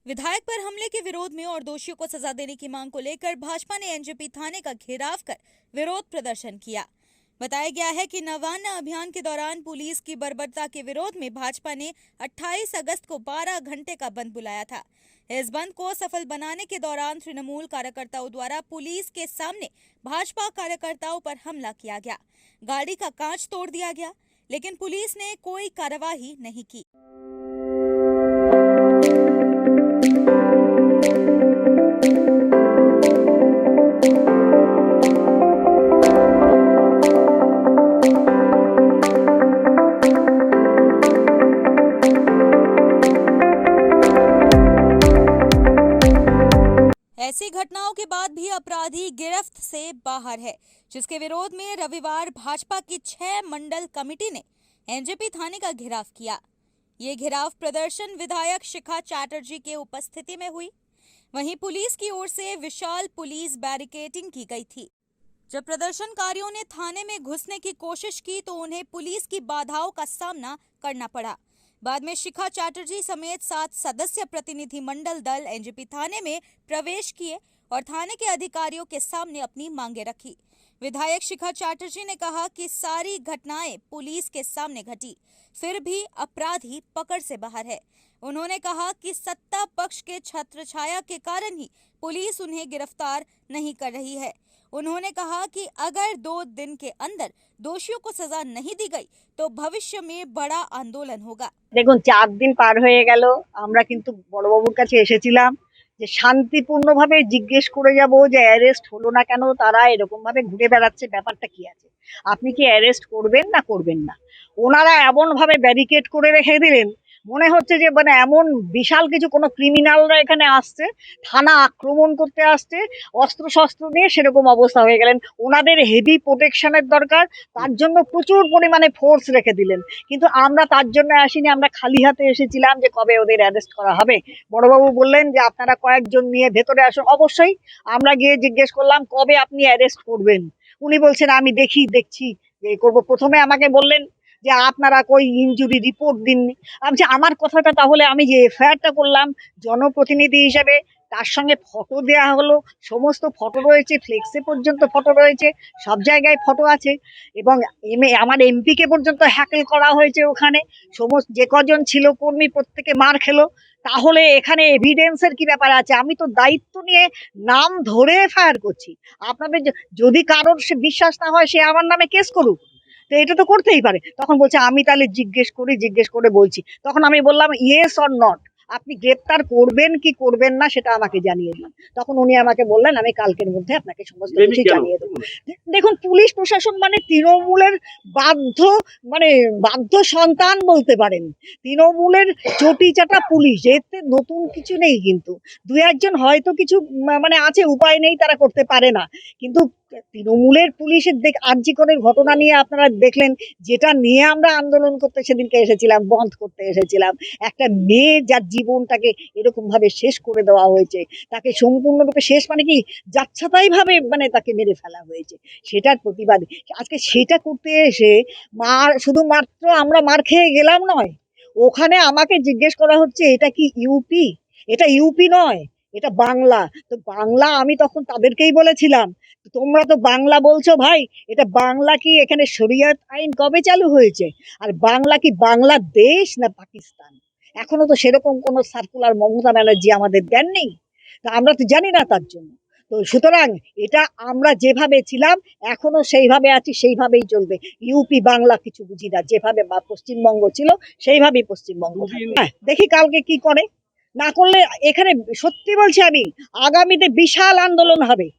विधायक पर हमले के विरोध में और दोषियों को सजा देने की मांग को लेकर भाजपा ने एनजेपी थाने का घेराव कर विरोध प्रदर्शन किया। बताया गया है कि नवान्न अभियान के दौरान पुलिस की बर्बरता के विरोध में भाजपा ने 28 अगस्त को 12 घंटे का बंद बुलाया था। इस बंद को सफल बनाने के दौरान तृणमूल कार्यकर्ताओं द्वारा पुलिस के सामने भाजपा कार्यकर्ताओं पर हमला किया गया। गाड़ी का कांच तोड़ दिया गया, लेकिन पुलिस ने कोई कार्रवाई नहीं की। ऐसी घटनाओं के बाद भी अपराधी गिरफ्त से बाहर है, जिसके विरोध में रविवार भाजपा की 6 मंडल कमेटी ने एनजेपी थाने का घेराव किया। ये घेराव प्रदर्शन विधायक शिखा चैटर्जी के उपस्थिति में हुई। वहीं पुलिस की ओर से विशाल पुलिस बैरिकेडिंग की गई थी। जब प्रदर्शनकारियों ने थाने में घुसने की कोशिश की तो उन्हें पुलिस की बाधाओं का सामना करना पड़ा। बाद में शिखा चैटर्जी समेत 7 सदस्य प्रतिनिधि मंडल दल एनजेपी थाने में प्रवेश किए और थाने के अधिकारियों के सामने अपनी मांगे रखी। विधायक शिखा चैटर्जी ने कहा कि सारी घटनाएं पुलिस के सामने घटी, फिर भी अपराधी पकड़ से बाहर है। उन्होंने कहा कि सत्ता पक्ष के छत्रछाया के कारण ही पुलिस उन्हें गिरफ्तार नहीं कर रही है। उन्होंने कहा कि अगर 2 दिन के अंदर दोषियों को सजा नहीं दी गई तो भविष्य में बड़ा आंदोलन होगा। দেখুন 4 দিন পার হয়ে গেল, আমরা কিন্তু বড়বাবুর কাছে এসেছিলাম যে শান্তিপূর্ণভাবে জিজ্ঞেস করে যাব যে অ্যারেস্ট হলো না কেন, তারা এরকম ভাবে ঘুরে বেড়াচ্ছে, ব্যাপারটা কি আছে, আপনি কি অ্যারেস্ট করবেন না করবেন না। ওনারা এমন ভাবে ব্যারিকেড করে রেখে দিলেন, মনে হচ্ছে যে মানে এমন বিশাল কিছু কোনো ক্রিমিনালরা এখানে আসছে, থানা আক্রমণ করতে আসছে অস্ত্র শস্ত্র নিয়ে, সেরকম অবস্থা হয়ে গেলেন। ওনাদের হেভি প্রোটেকশনের দরকার, তার জন্য প্রচুর পরিমাণে ফোর্স রেখে দিলেন। কিন্তু আমরা তার জন্য আসিনি, আমরা খালি হাতে এসেছিলাম যে কবে ওদের অ্যারেস্ট করা হবে। বড়বাবু বললেন যে আপনারা কয়েকজন নিয়ে ভেতরে আসুন। অবশ্যই আমরা গিয়ে জিজ্ঞেস করলাম কবে আপনি অ্যারেস্ট করবেন। উনি বলছেন আমি দেখছি যে করবো। প্রথমে আমাকে বললেন যে আপনারা কই ইনজুরি রিপোর্ট দিননি। আমি আমার কথাটা, তাহলে আমি যে এফআইআরটা করলাম জনপ্রতিনিধি হিসেবে, তার সঙ্গে ফটো দেওয়া হলো, সমস্ত ফটো রয়েছে, ফ্লেক্সে পর্যন্ত ফটো রয়েছে, সব জায়গায় ফটো আছে, এবং আমার এমপিকে পর্যন্ত হ্যাকেল করা হয়েছে ওখানে। সমস্ত যে কজন ছিল কর্মী প্রত্যেকে মার খেলো। তাহলে এখানে এভিডেন্সের কি ব্যাপার আছে? আমি তো দায়িত্ব নিয়ে নাম ধরে এফআইআর করছি। আপনাদের যদি কারোর সে বিশ্বাস না হয় সে আমার নামে কেস করুক, তো এটা তো করতেই পারে। তখন বলছে আমি তাহলে জিজ্ঞেস করে বলছি। তখন আমি বললাম ইয়েস অর নট, আপনি গ্রেপ্তার করবেন কি করবেন না সেটা আমাকে জানিয়ে দিন। তখন উনি আমাকে বললেন আমি কালকের মধ্যে আপনাকে সমস্ত কিছু জানিয়ে দেবো। দেখুন পুলিশ প্রশাসন মানে তৃণমূলের বাধ্য সন্তান বলতে পারেন। তৃণমূলের চটি চাটা পুলিশ, এতে নতুন কিছু নেই। কিন্তু 2-1 হয়তো কিছু আছে, উপায় নেই, তারা করতে পারে না। কিন্তু তৃণমূলের পুলিশের আরজি করের ঘটনা নিয়ে আপনারা দেখলেন, যেটা নিয়ে আমরা আন্দোলন করতে সেদিনকে এসেছিলাম, বন্ধ করতে এসেছিলাম। একটা মেয়ে যার জীবনটাকে এরকম ভাবে শেষ করে দেওয়া হয়েছে, তাকে সম্পূর্ণরূপে শেষ কি যাচ্ছাতাই ভাবে তাকে মেরে ফেলা হয়েছে, সেটার প্রতিবাদ। আজকে সেটা করতে এসে শুধুমাত্র আমরা মার খেয়ে গেলাম নয়, ওখানে আমাকে জিজ্ঞেস করা হচ্ছে এটা কি ইউপি? এটা ইউপি নয়, এটা বাংলা। তো বাংলা আমি তখন তাদেরকেই বলেছিলাম তোমরা তো বাংলা বলছো ভাই, এটা বাংলা কি? এখানে শরিয়ত আইন কবে চালু হয়েছে? আর বাংলা কি বাংলাদেশ না পাকিস্তান? এখনো তো সেরকম কোনো সার্কুলার মমতা ব্যানার্জি আমাদের দেননি, তা আমরা তো জানি না তার জন্য। তো সুতরাং এটা আমরা যেভাবে ছিলাম এখনো সেইভাবে আছি, সেইভাবেই চলবে। ইউপি বাংলা কিছু বুঝি না, যেভাবে পশ্চিমবঙ্গ ছিল সেইভাবেই পশ্চিমবঙ্গ। দেখি কালকে কি করে। না করলে এখানে সত্যি বলছি আমি, আগামীতে বিশাল আন্দোলন হবে।